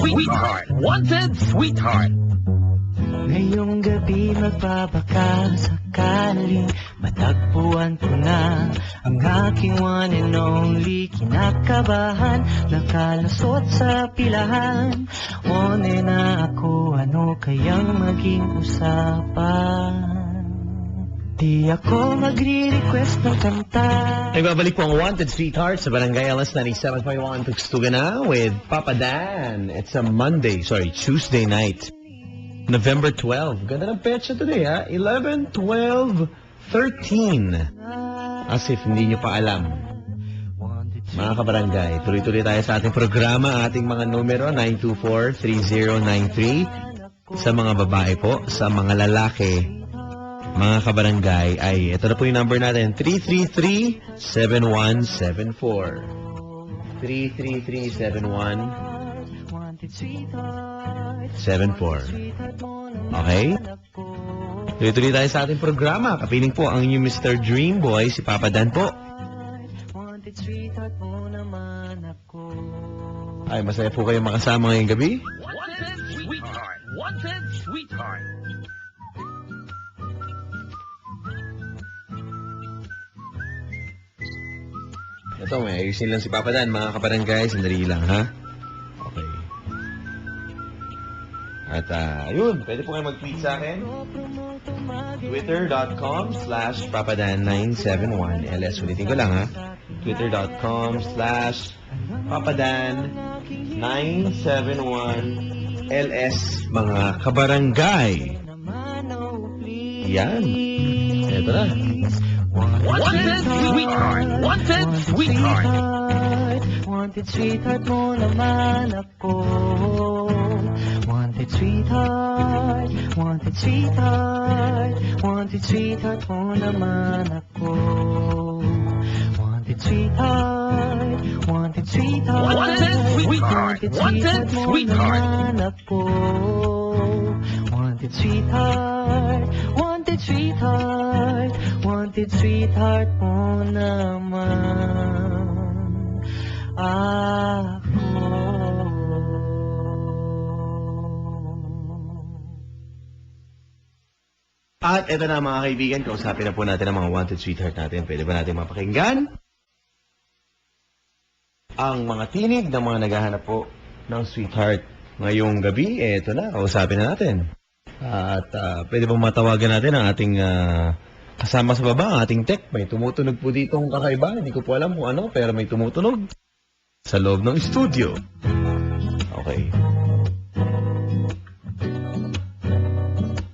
sweetheart. Wanted sweetheart. Ngayong gabi magbabaka sakaling matagpuan ko na ang aking one and only. Kinakabahan, nakalusot sa pilahan. One na ako, ano kayang maging usapan? Di ako magre-request ng kanta. Nagbabalik po ang Wanted Sweetheart sa Barangay LS 97.1 Tugstugan na with Papa Dan. It's a Tuesday night. November 12. Ganda ng petsa today, ha? 11, 12, 13. As if hindi nyo pa alam. Mga kabarangay, tuloy-tuloy tayo sa ating programa. Ating mga numero, 924-3093. Sa mga babae po, sa mga lalaki, mga kabarangay, ay ito na po yung number natin, 333-7174. 333-7174. Okay? Tuloy-tuloy tayo sa ating programa. Kapiling po ang inyong Mr. Dreamboy, si Papa Dan po. Ay, masaya po kayo makasama ngayong gabi. Wanted sweetheart. Wanted sweetheart. Ito, may ayusin lang si Papa Dan, mga kabarangay. Sandali lang, ha? Okay. At, ayun, pwede po kayo mag-tweet sa akin. Twitter.com/papadan971LS. Ulitin ko lang, ha? Twitter.com/papadan971LS. Mga kabarangay. Yan. Ito na. Wanted sweetheart. Wanted sweetheart. Wanted sweetheart mo naman ako. Wanted sweetheart. Wanted sweetheart. Wanted sweetheart mo naman ako. Wanted sweetheart. Wanted sweetheart. Wanted sweetheart. Wanted sweetheart. Wanted sweetheart. Wanted sweetheart. Wanted sweetheart mo naman ako. At ito na mga kaibigan, kausapin na po natin ang mga wanted sweetheart natin. Pwede ba natin mapakinggan ang mga tinig ng mga naghahanap po ng sweetheart ngayong gabi? Ito na, kausapin na natin. At pwede ba matawagan natin ang ating kasama sa baba, ang ating tech. May tumutunog po dito ang kakaiba. Hindi ko po alam kung ano, pero may tumutunog sa loob ng studio. Okay.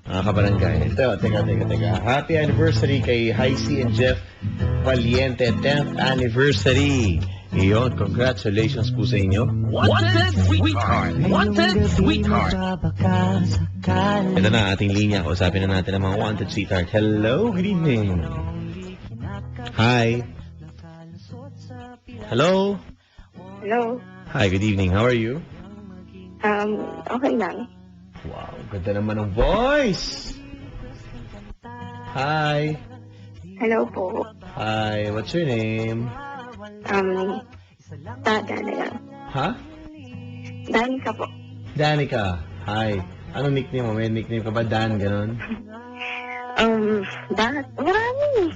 Mga kabarangay. Ito, teka. Happy anniversary kay Heisey and Jeff Valiente. 10th anniversary. Iyon, congratulations po sa inyo. Wanted sweetheart. Wanted sweetheart. Ito na ating linya. Kausapin na natin ang mga wanted sweetheart. Hello, good evening. Hi. Hello. Hello. Hi, good evening. How are you? Okay lang. Wow, ganda naman ng voice. Hi. Hello po. Hi, what's your name? Dani lang. Ha? Danica po. Danica. Hi. Anong nickname mo? May nickname ka ba? Dan, ganon? Marami.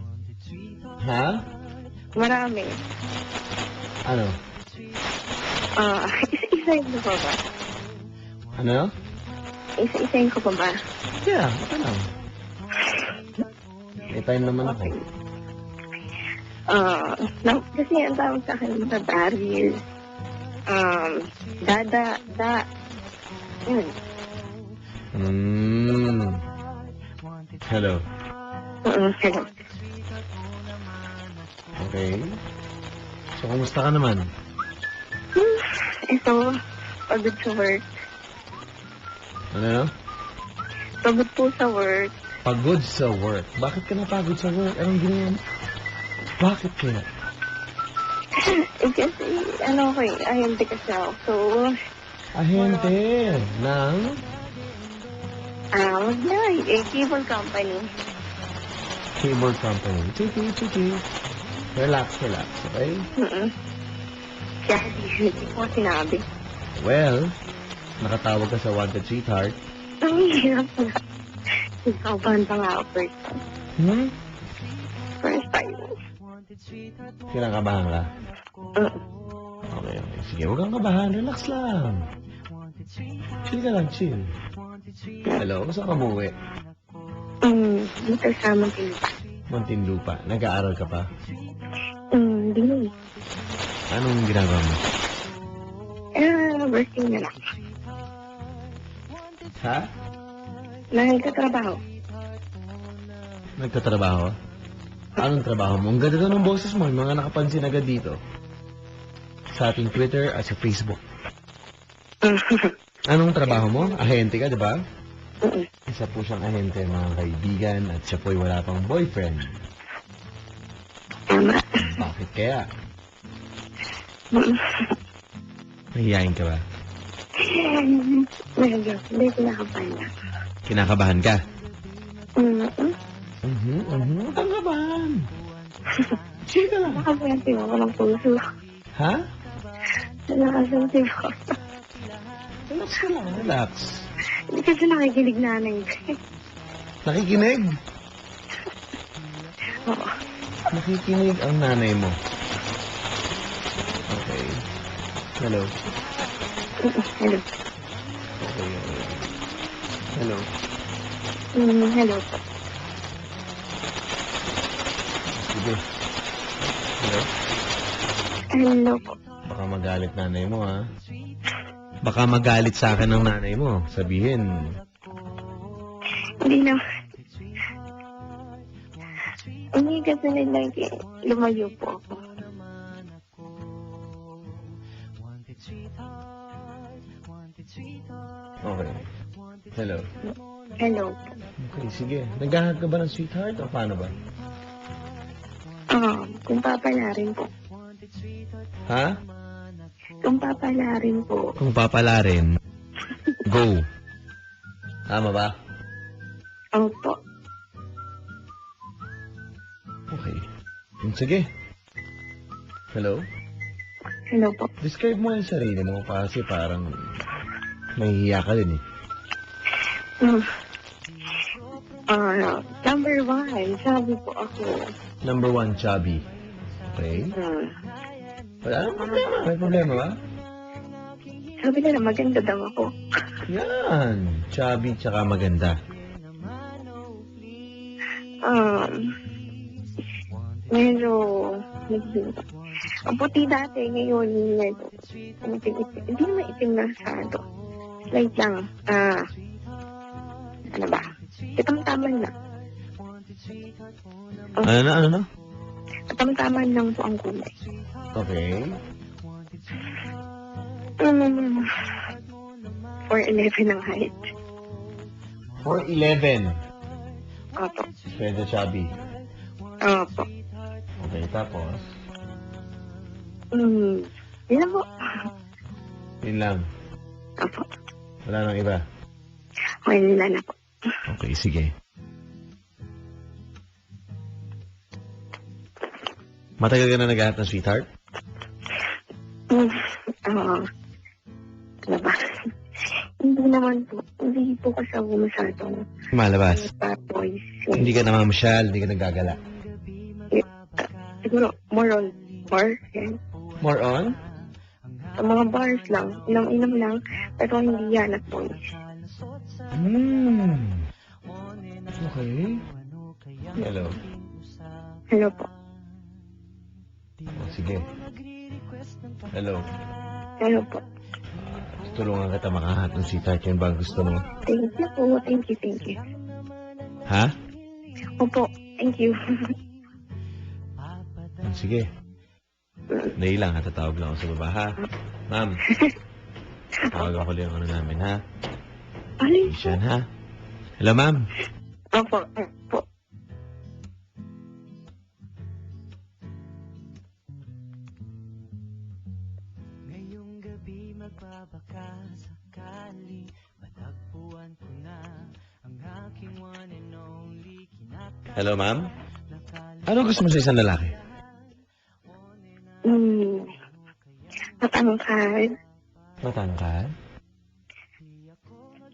Ha? Marami. Ano? Isa-isayin ko pa ba? Ano? Isa-isayin ko pa ba? Yeah, ito lang. May time naman ako. Kasi ang tawag sa akin sa Daryl. Yun. Hello. Hello. Okay. So, kumusta ka naman? Ito, pagod sa work. Ano? Pagod po sa work. Pagod sa work. Bakit ka napagod sa work? Anong ginawa mo? Bakit kaya? Kasi, ahente kasi ako. So, ahente ng? Cable company. Cable company. Chiki. Relax, okay? Kaya hindi ko sinabi. Well, Nakatawag ka sa Wanted Sweetheart. Ang hirap na. Nakabahan pa nga ako first time. Hmm? First time. Kinakabahan ka? Mm. Okay. Sige, huwag kang kabahan. Relax lang. Chill ka lang, chill. Hello, saan ka umuwi? Dito sa Mantinlupa. Muntinlupa. Nag-aaral ka pa? Hindi na eh. Anong ginagawa mo? Working na lang. Ha? Nagtatrabaho. Nagtatrabaho? Anong trabaho mo? Ang ganda daw ng boses mo. Yung mga nakapansin agad dito. Sa ating Twitter at sa Facebook. Anong trabaho mo? Ahente ka, di ba? Isa po siyang ahente, mga kaibigan, at siya po'y wala pang boyfriend. Tama. Bakit kaya? Nahiyain ka ba? Medyo. Hindi ko nakapala. Kinakabahan ka? Huwag kang kabahan. Chill ka lang. Nakasanti ako ng puso. Ha? Nakasanti ako. Relax ka lang, relax. Hindi kasi nakikinig nanay ko. Nakikinig? Oo. Nakikinig ang nanay mo. Okay. Hello. Hello. Okay. Hello. Hello po. Sige. Hello. Hello po. Baka magalit nanay mo, ha? Baka magalit sa akin ng nanay mo. Sabihin, Hindi na. Hindi kasi nila lumayo po ako. okay. Hello. Hello. Okay, sige. Naghahanap ka ba ng sweetheart o paano ba? Kung papalarin po. Ha? Kung papalarin po. Kung papalarin, go. Tama ba? Opo. Okay. Sige. Hello? Hello po. Describe mo yung sarili mo kasi parang nahihiya ka din eh. Number 1, sabi po ako. Number 1, chubby. Okay. Wala nang problema. May problema ba? Sabi nila maganda daw ako. Yan. Chubby tsaka maganda. Medyo ang puti dati, ngayon medyo itim-itim. Hindi naman itim na masyado. Light lang. Ano ba? Tamtaman lang. Ano na? Tamtaman lang po ang kulay. Okay. 4'11" ang height. 4'11". Opo. Pwede chubby. Opo. Okay, tapos? Yun lang po. Yun lang. Opo. Wala nang iba. Okay, nila na po. Okay, sige. Matagal ka na naghahanap ng sweetheart? Ano ba? Hindi naman po. Hindi po kasi ako masyadong Malabas. bad boys. Hindi ka namamasyal, hindi ka naggagala. Siguro, more. Yan. More on? Sa mga bars lang. Inom-inom lang. Pero hindi yan at boys. Okay. Hello. Hello po. Oh, sige. Hello. Hello po. Tutulungan kita makahanap ng sweetheart. Yun ba ang gusto mo? Thank you po. Thank you. Ha? Opo. Thank you. Sige. Dahil lang, tatawag lang ako sa baba, ha? Ma'am. Tawag ako lang ano namin, ha? Alin po? Isyan, ha? Hello, ma'am. Opo. Opo. Hello, ma'am. Ano gusto mo sa isang lalaki? Matangkad. Matangkad?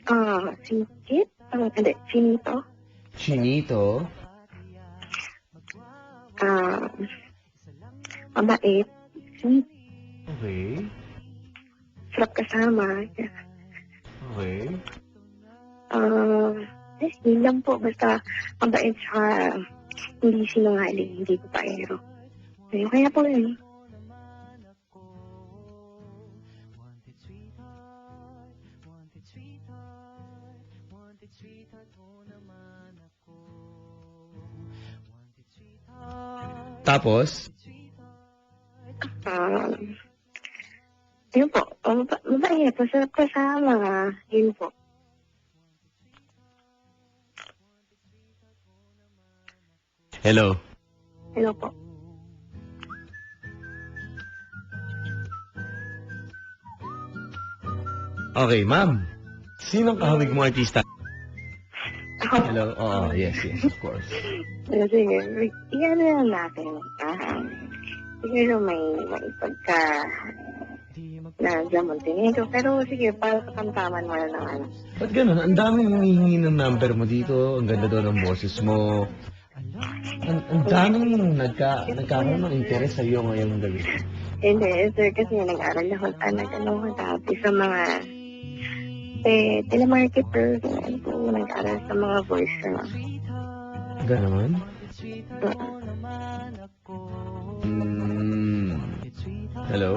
Singkit? Hindi, Chinito. Chinito. Mabait. Sweet. Okay. Sarap kasama. Okay. Yun lang po. Basta mabait siya. Hindi sinungaling. Hindi ko paero. Kaya po yun. Tapos? Yun po. Mabait. Masarap kasama. Yun po. Hello. Hello po. Okay, ma'am. Sinong kahawig mo artista? Ako. Hello? Oo, yes, of course. Sige. Iyan na lang natin. Siguro may pagka na Montenegro. Pero sige, para katamtaman mo na ng ano. Ba't ganun? Ang daming humihingi ng number mo dito. Ang ganda daw ng boses mo. Ang daming nagkakaroon ng interes sa iyo ngayong gabi. Hindi, sir, kasi nag-aral ako dati sa mga telemarketer. Nag-aral sa mga voice. Ganon? Hello?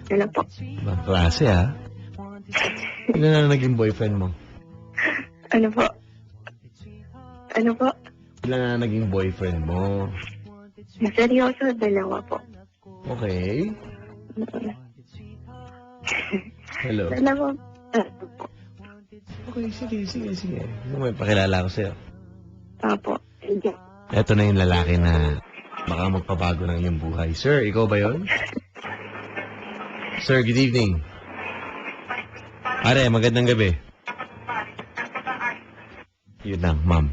Ano po? Ibang klase, ha? Ilan na naging boyfriend mo? Ano po? Ano po? Ilan na naging boyfriend mo? Seryoso, dalawa po. Okay. Hello? Dalawa. Okay, sige. May pakilala ko sa'yo. Apo. Sige. Ito na yung lalaki na baka magpabago ng iyong buhay. Sir, ikaw ba yon? Sir, good evening. Are, magandang gabi. Yun lang, ma'am.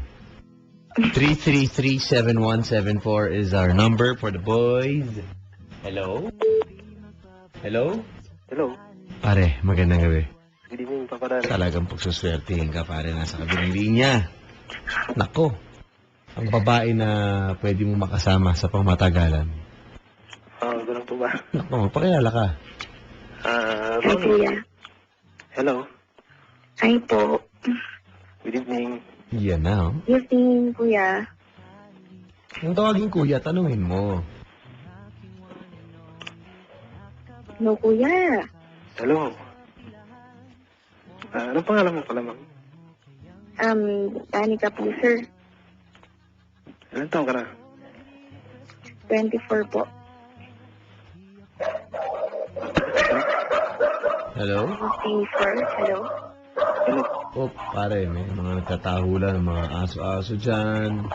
333-7174 is our number for the boys. Hello? Hello? Hello. Pare, magandang gabi. Good evening, Papa Dan. Talagang pagsuswertihin ka, pare, nasa kabilang linya. Nako, ang babae na pwede mo makasama sa pangmatagalan. Ganun po ba? Nako, magpakilala ka. Hi, Ronnie. kuya. Hello. Hi po. Good evening. Yan na, oh. Good evening, kuya. Ang tawagin kuya, tanungin mo. Hello, kuya. Hello. Anong pangalan mo pala, ma'am? Danica po, sir. Ilan taong ka na? 24 po. Hello? 24, hello. Hello. Oh, pare, may mga nagtatahulan ng mga aso-aso dyan.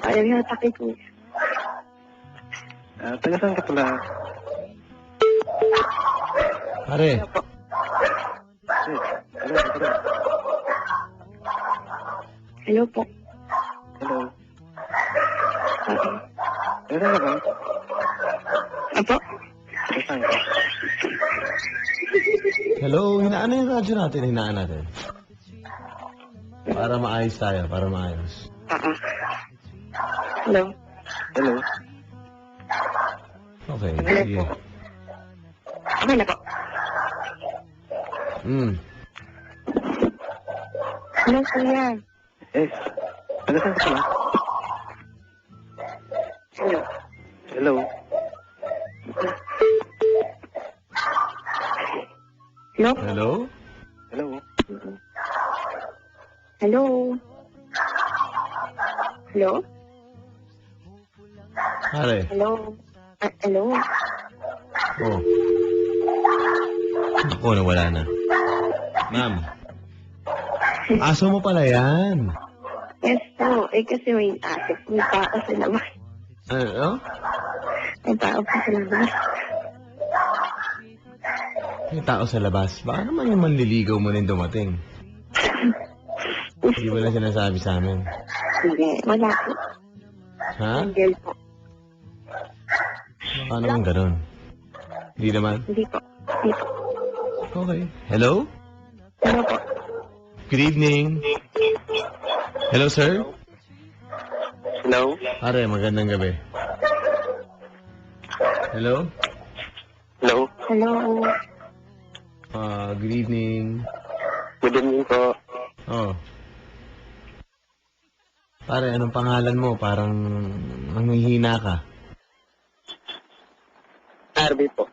Ayaw yung atake, kuya. Taga saan ka pala? Pare, Ano po? Hello. Hello po. Hello. Okay. Taga saan ka ba? Apo? Taga saan ka? hello, hinaan na yung radyo natin, hinaan natin. Para maayos tayo, para maayos. Hello. Hello. Okay, Hello sige. po. Okay na po. Hello, kuya. Yes. Taga saan ka pala? Hello. Hello. Hello? Hello? Hello. Hello? Hello? Pare, Hello? Hello? oh. Ako, nawala na. Ma'am, aso mo pala yan. Yes po. Kasi may asip. May tao sa labas. Ano? May tao po sa labas. May tao sa labas. Baka naman yung manliligaw mo rin dumating. Hindi mo na sinasabi sa amin. Hindi. Wala po. Ha? Angel po. Baka naman ganun. Hindi naman. Hindi po. Hindi po. Okay. Hello? Hello po. Good evening. Hello, sir. Hello? Pare, magandang gabi. Hello? Hello? Hello. Good evening. Good evening po. Oh. Pare, anong pangalan mo? Parang nanghihina ka. RB po.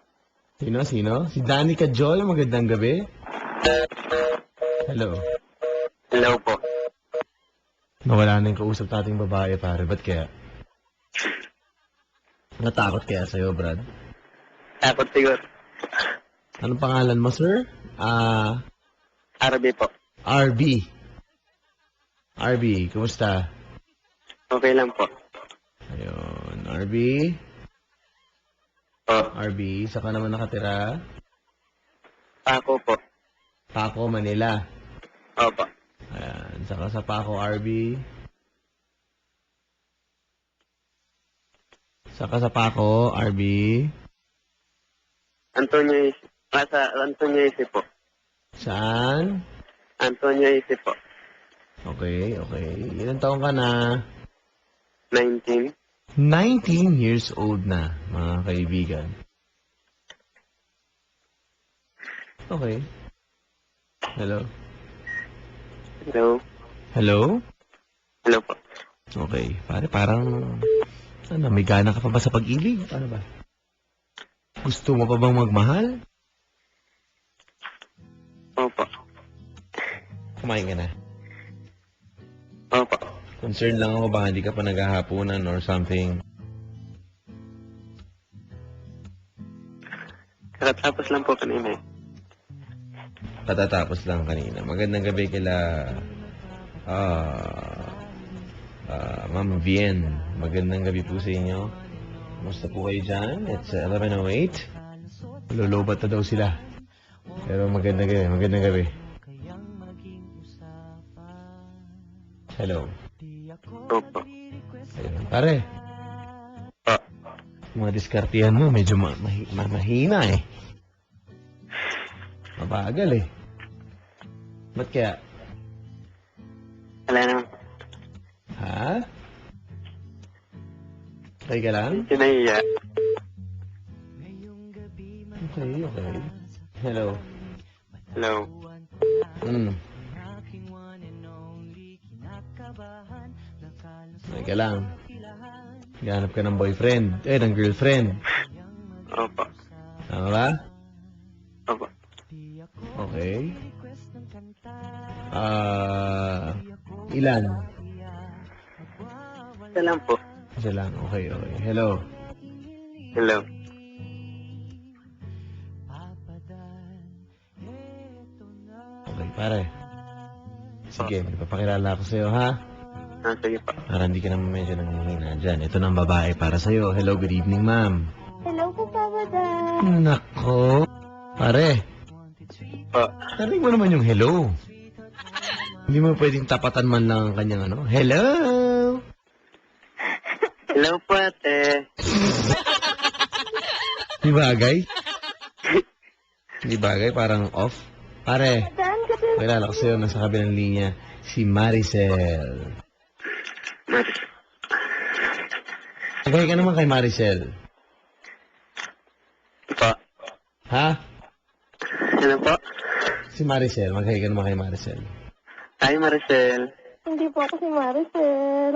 Sino? Si Danica Joy, magandang gabi. Hello. Hello po. Nawala na yung kausap nating babae, pare. Ba't kaya? Natakot kaya sa'yo, Brad? Takot siguro. Anong pangalan mo, sir? RB po. RB. RB, kumusta? Okay lang po. Ayun, RB. Oh, RB, saan ka naman nakatira? ako po. Paco, Manila. Opo. Ayan, saka sa Paco, RB. Saka sa Paco, RB. Antonio Isip. Nasa Antonio Isip po. Saan? Antonio Isip po. Okay. Ilan taong ka na? 19. 19 years old na, mga kaibigan. Okay. Hello? Hello? Hello? Hello po. Okay. Parang, may gana ka pa ba sa pag-ibig? Ano ba? Gusto mo pa bang magmahal? Opo. Kumain ka na. Opo. Concerned lang ako baka hindi ka pa naghahaponan or something. Kakatapos lang po kanina eh. Katatapos lang kanina. Magandang gabi kila Ma'am Vien. Magandang gabi po sa inyo. Kumusta po kayo dyan? It's 11:08. Lulubat na daw sila. Pero magandang gabi. Hello. Opo. Ayun. Pare, Oh, mga diskartihan mo medyo mahina eh. Mabagal eh. Ba't kaya? wala naman. Ha? Okay ka lang? Hindi nahiya. Okay. Hello. Hello? Okay ka lang. Ganap ka ng boyfriend. Ng girlfriend. Opo. Tama ba? Opo. Okay. Ilan? Isa lang po. Isa lang. Okay. Hello. Hello? Okay, pare. Sige, ipapakilala ko sa'yo, ha? Sige po. Para hindi ka naman medyo nanghihina dyan. Ito ng babae para sa'yo. Hello, good evening, ma'am. Hello po, Papa Dan. Nako. Pare, Po. narinig mo naman yung hello. Hindi mo pwedeng tapatan man lang ang kanyang ano. Hello! Hello po, ate. Di bagay? Di bagay, parang off. Pare, Dan, kasi kilala ko sa'yo nasa kabilang linya. Si Maricel. Tagay ka naman kay Maricel. Po. Ha? Ano po? Si Maricel. Maghay ka naman kay Maricel. Hi, Maricel. hindi po ako si Maricel.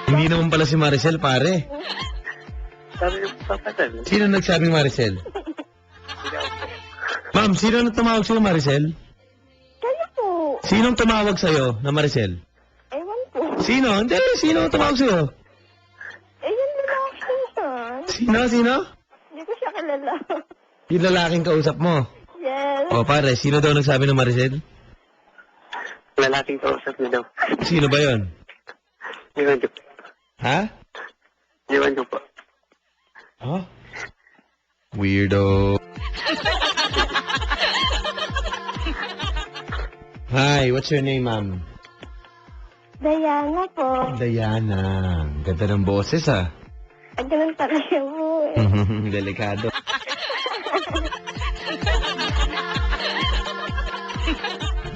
Hindi naman pala si Maricel, pare. Sabi niyo po, Papatal. Sino nagsabing Maricel? Ma'am, sino nang tumawag sa'yo, Maricel? Kayo po. Sinong tumawag sa'yo na Maricel? Ewan po. Sino? Hindi, sino ang tumawag sa'yo? Yung lalaki yan. Sino? Hindi ko siya kilala. Yung lalaking kausap mo. Yes. O, pare, sino daw nagsabi ng Maricel? Lalaking kausap niyo daw. Sino ba yon? Iwan ko po. Ha? Iwan ko po. Huh? Weirdo. Hi, what's your name, ma'am? Diana po. Diana. Ganda ng boses, ah. ganun talaga po eh. Delikado.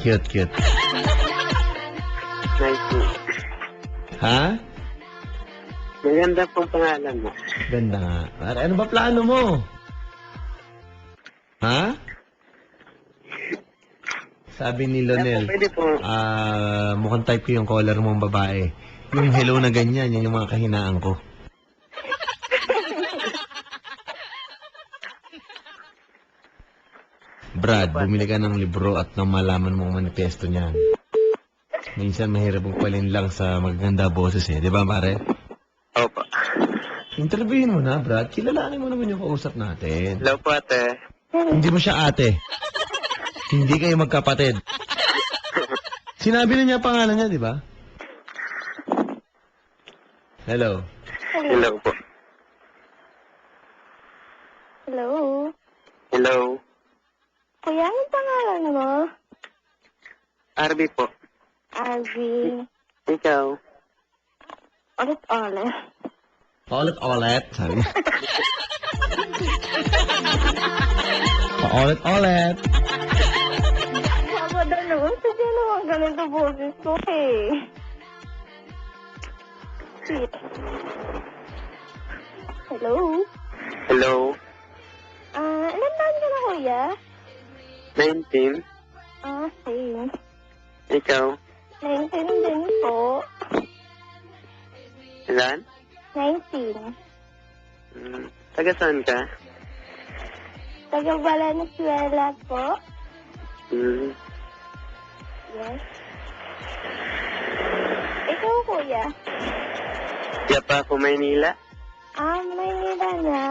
Cute, cute. Nice po. Ha? Maganda pong pangalan mo. Ganda nga. Pare, ano ba plano mo? Ha? Sabi ni Lonel, Pwede po. mukhang type ko yung collar mong babae. Yung hello na ganyan, yan yung mga kahinaan ko. Brad, bumili ka ng libro at nang malaman mong manifesto niyan. Minsan mahirap magpalin lang sa magaganda boses eh. Di ba, pare? Opo. Interviewin mo na, Brad. Kilalanin mo naman yung kausap natin. Hello po, ate. Hindi mo siya ate. Hindi kayo magkapatid. Sinabi na niya pangalan niya, di ba? Hello. Hello po. Hello? Hello. Kuya, anong pangalan mo? Arby po. Arvin. Ikaw. Ulit-ulit. Paulit-ulit, sabi niya. Paulit-ulit. Sabado naman, sadya naman ganito boses ko eh. Shit. Hello? Hello. Ilan taon ka na, kuya? 19. Same. Ikaw. 19 din po. Ilan? 19. Taga saan ka? Taga Valenzuela po. Yes. Ikaw, kuya? Kaya pa ako Maynila. Maynila na.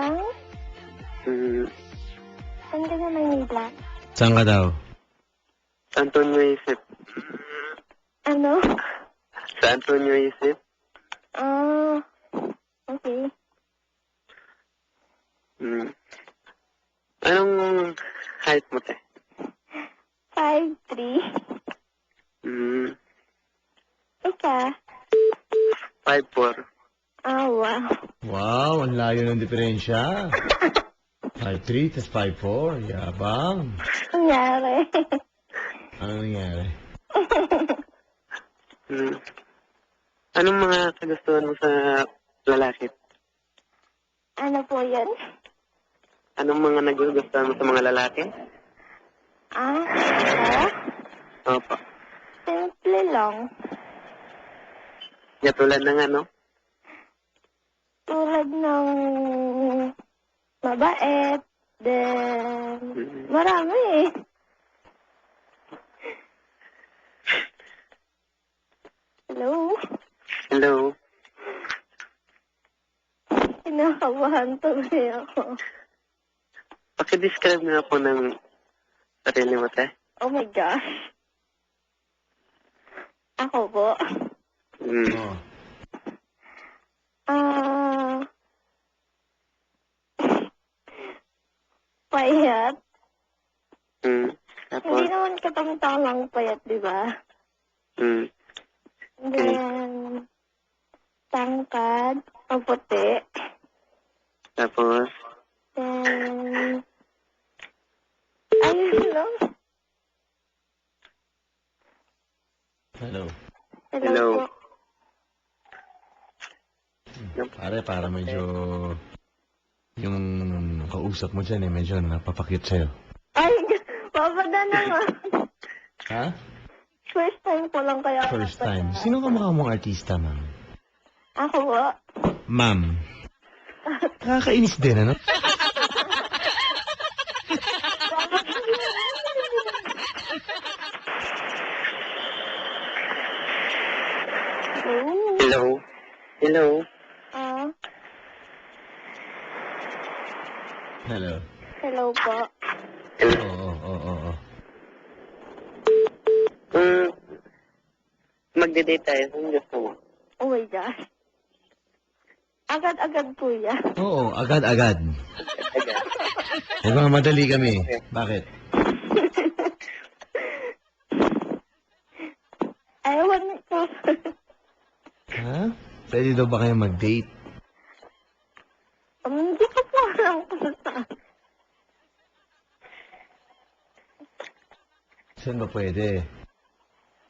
Saan ka na Maynila? Saan ka daw? Sa Antonio Isip. Ano? Sa Antonio Isip. Okay. Anong height mo, te? 5'3". Ika? 5'4". Wow. Wow, ang layo ng diferensya. 5'3", tas 5'4". Yabang. Nangyari. Ano nangyari? Anong mga kagustuhan mo sa lalaki? Ano po yan? Anong mga nagugustuhan mo sa mga lalaki? Ako? Opo. Simple lang. Katulad ng ano? Tulad ng mabait, then marami eh. Hello? Hello? Kinakabahan tuloy ako. Paki-describe nga po ng sarili mo, te. Oh my gosh. Ako po. Oh. Payat. Tapos, Hindi naman katang-talang payat, di ba? Then, tangkad, maputi. tapos, Then, ayun lang. Hello. Hello po. Pare, para medyo... Yung kausap mo dyan medyo napapakit sa'yo. Ay, babada naman. Ha? First time ko lang kaya. First time. Sino ka mukha mong artista, ma'am? Ako po. Ma'am. Nakakainis din, ano? hello? Hello? Hello. Hello po. Oo. Magde-date tayo. Anong gusto mo? Oh my gosh. Agad-agad, kuya. Oo, agad-agad. Huwag madali kami. Bakit? Ewan ko. Ha? Pwede daw ba kayo mag-date? Saan ba pwede?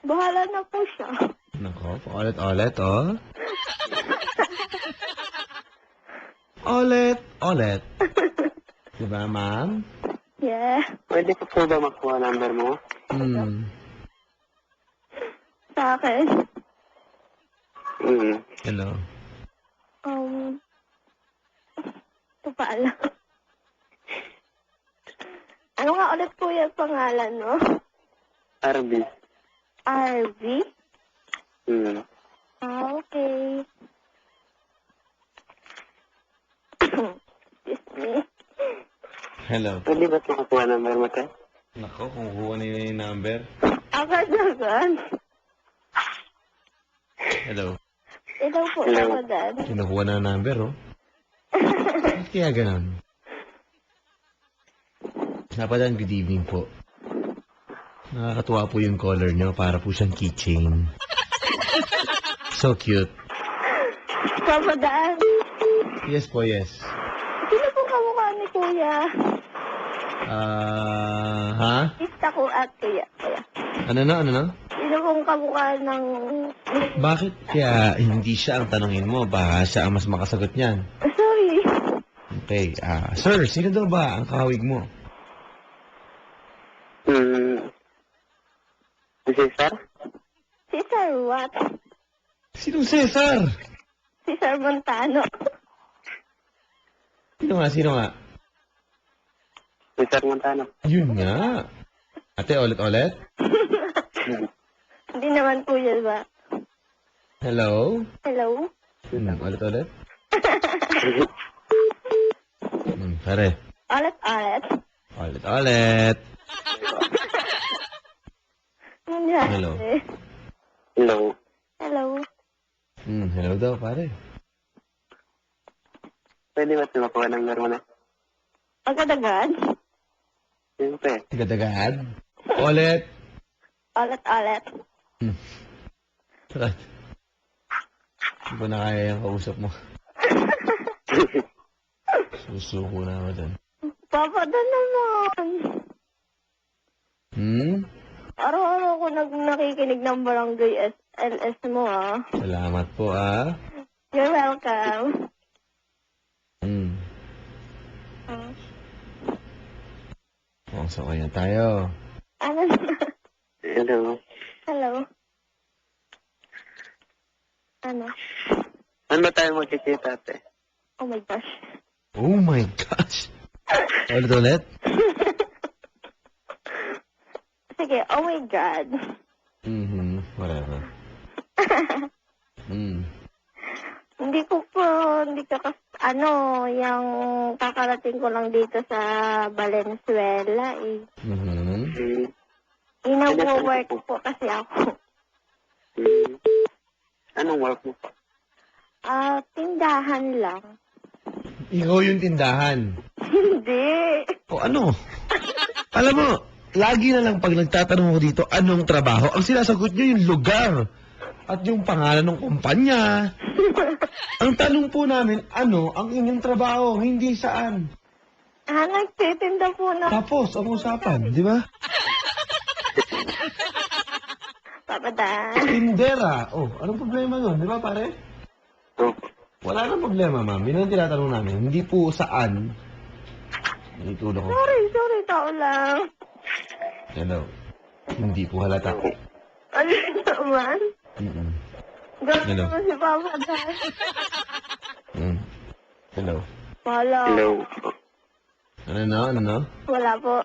Bahala na po siya. Nako, ulit, oh. Ulit. Diba, ma'am? Yeah. Pwede ko po ba makuha number mo? Sa akin. Hello. Ito pala. Ano nga ulit kuya pangalan mo? RB. RV? Okay. Excuse me. Hello. Pwede ba ito makuha number mo, te? Nako, kung kuha nila yung number. Agad-agad. Hello. Ito po, Hello. Ramadan. Kinukuha na ang number, oh. Bakit kaya ganun? Napadan, good evening po. Nakakatuwa po yung color nyo. Para po siyang keychain. So cute. Ramadan. Yes po, yes. Sino po kamukha ni kuya? Ha? Kita ko at kuya. Ano na? Sino pong kamukha ng... Bakit kaya hindi siya ang tanongin mo? Baka siya ang mas makasagot niyan. Sorry. Okay. Sir, sino daw ba ang kahawig mo? Si Cesar? Si Sir what? Sinong Cesar? Si Sir Montano. Sino nga? Cesar Montano. Yun nga. Ate, ulit? Hindi naman kuya ba? Hello? Hello? Ulit? Pare. Ulit. Ulit. Nangyari. Hello. Hello. Hello. Hello daw, pare. Pwede ba ito makuha number mo na? Agad-agad? Siyempre. Agad-agad. Ulit. Ulit. Bakit? Hindi ko na kaya yung kausap mo. Susuko na ako dyan. Papa, na naman. Araw-araw ko nakikinig ng barangay LS mo, ah. Salamat po, You're welcome. So, kaya tayo. Ano na? Hello. Hello. Ano? Ano ba tayo magkikita, ate? Oh my gosh. Oh my gosh. Ulit. Sige, oh my God. Whatever. Hindi ka yung kakarating ko lang dito sa Valenzuela, eh. Ina-work po kasi ako. Anong work mo pa? Tindahan lang. Ikaw yung tindahan. Hindi. O ano? Alam mo, lagi na lang pag nagtatanong ko dito, anong trabaho? Ang sinasagot nyo yung lugar at yung pangalan ng kumpanya. Ang tanong po namin, ano ang inyong trabaho, hindi saan. Nagtitinda po na. Tapos, ang usapan, di ba? Papadaan. Tindera. Oh, anong problema nun? Di ba, pare? Wala nang problema, ma'am. Yun ang tinatanong namin. Hindi po saan. Itulong ko. Sorry, tao lang. Hello. Hindi po halata. Ano naman? Gano'n Hello. naman si Papa Dan. Hello. Wala. Hello. Ano? Wala po.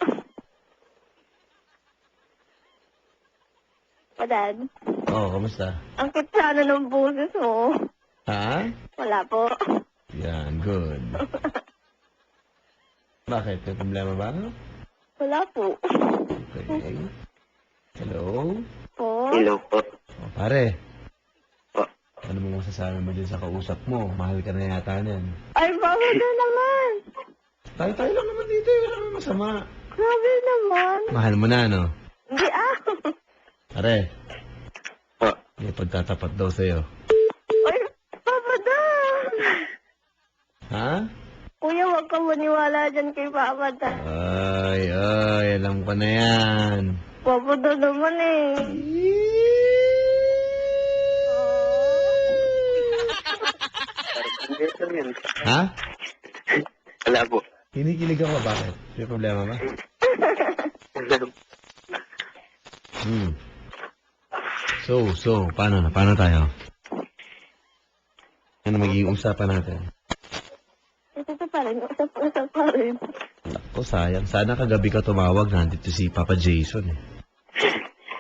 Padad, Kamusta? ang kitsana ng boses mo. Ha? Wala po. Yan, good. Bakit? May problema ba? Wala po. Okay. Hello? Po? Hello po. Pare. Po. Ano mo masasabi mo dyan sa kausap mo? Mahal ka na yata niyan. Ay, Papa Dan naman. Tayo lang naman dito. Wala naman masama. Grabe naman. Mahal mo na, no? Hindi Pare. Po. May pagtatapat daw sa'yo. Ay, Papa Dan. Ha? Kuya, huwag ka maniwala dyan kay Papa Dan. Ay, alam ko na yan. Papa naman eh. Parang yan. Ha? Wala po. Kinikilig ako, bakit? May problema ba? So, paano na? Paano tayo? Ano magiging usapan natin? Ito pa rin. Usap pa rin. Ako, sayang. Sana kagabi ka tumawag. Nandito si Papa Jason eh.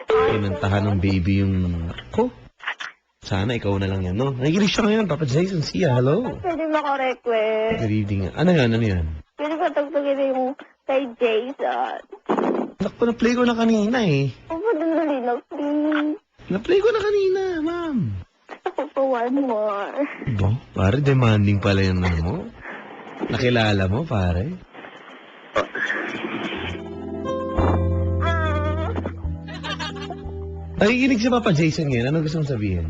Kinantahan ng baby yung... Ako? Sana ikaw na lang yan, no? Nakikinig siya ngayon, Papa Jason. Siya, hello. Pwede mako-request. Good evening. Ano yan? Ano yan? Pwede ko tagtagin yung kay Jason. Naku, na-play ko na kanina eh. Papa, dali na, please. Na-play ko na kanina, ma'am. Ako pa one more. Bo, pare, demanding pala yan na mo. Nakilala mo, pare? Nakikinig si Papa Jason ngayon. Ano gusto mong sabihin?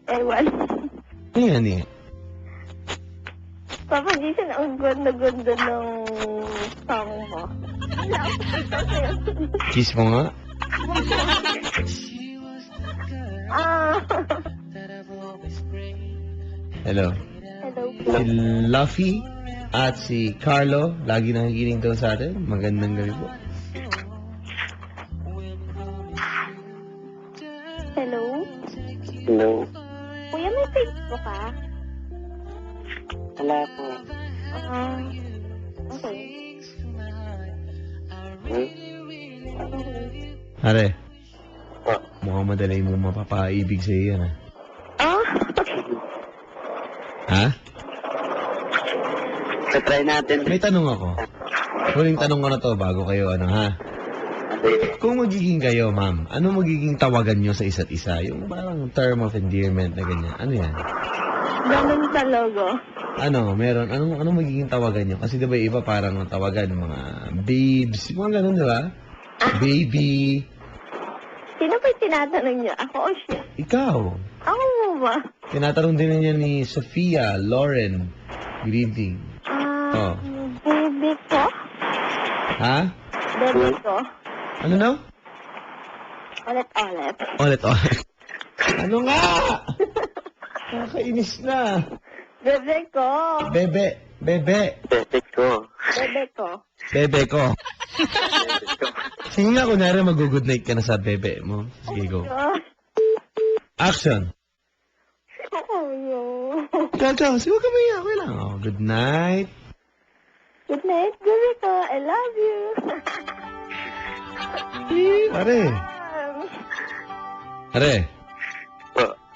Ewan. Ano yan eh? Papa Jason, ang ganda-ganda ng song mo. Kiss mo nga. Hello. Hello. Si Luffy at si Carlo, lagi nakikinig daw sa atin. Magandang gabi po. Hello. Hello. Kuya, may Facebook ka? Wala po. Okay. Pare, Oh. mukhang madali mo mapapaibig sa iyo yan, Ah? ha? Try natin. May tanong ako. Huling tanong ko na to bago kayo, ano ha? Kung magiging kayo, ma'am, ano magiging tawagan nyo sa isa't isa? Yung parang term of endearment na ganyan. Ano yan? Ganun talaga. Ano, meron, ano magiging tawagan nyo? Kasi diba iba parang tawagan, mga babes, mga ganun, diba? Baby, Sino ba yung tinatanong niya? Ako o siya? ikaw. Ako mo ba? Tinatanong din niya ni Sophia, Lauren. Good evening. Oh. Baby ko? Ha? Baby ko? Ano no? Ulit-ulit. Ulit. Ano nga? Nakakainis na. Bebe ko. Bebe. Bebek ko. Bebe ko. Bebe ko. Bebek ko. Sige nga, kunwari mag-good night ka na sa bebe mo. Sige, go. Ah, Action. ako yun. Ikaw, sige, huwag ka maiyak. Okay lang. Oh, good night. Good night, baby ko. I love you. Pare. Pare.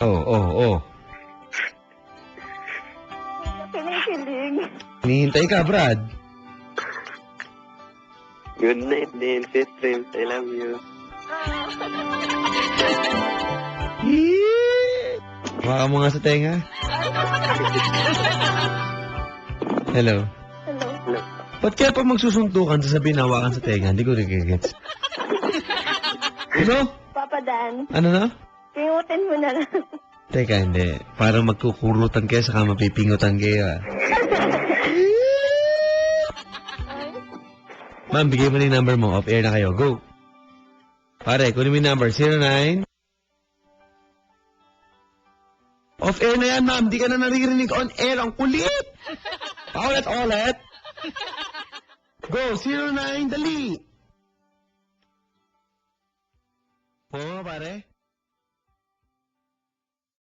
Oh. Kinikilig. Hinihintay ka, Brad. Good night din, sweet dreams. I love you. Baka mo nga sa tenga. Hello. Hello. Hello. Ba't kaya pag magsusuntukan, sasabihin hawakan sa tenga? Hindi ko nagigets. Ano? Papa Dan, Ano na? pingutin mo na lang. Teka, hindi. Parang magkukurutan kayo, saka mapipingutan kayo, ah. Ma'am, bigay mo na yung number mo. Off-air na kayo. Go. Pare, kunin mo yung number. 09. Off-air na yan, ma'am. Di ka na naririnig on-air. Ang kulit. Paulit-ulit. Go. 09. Dali. Oo, pare.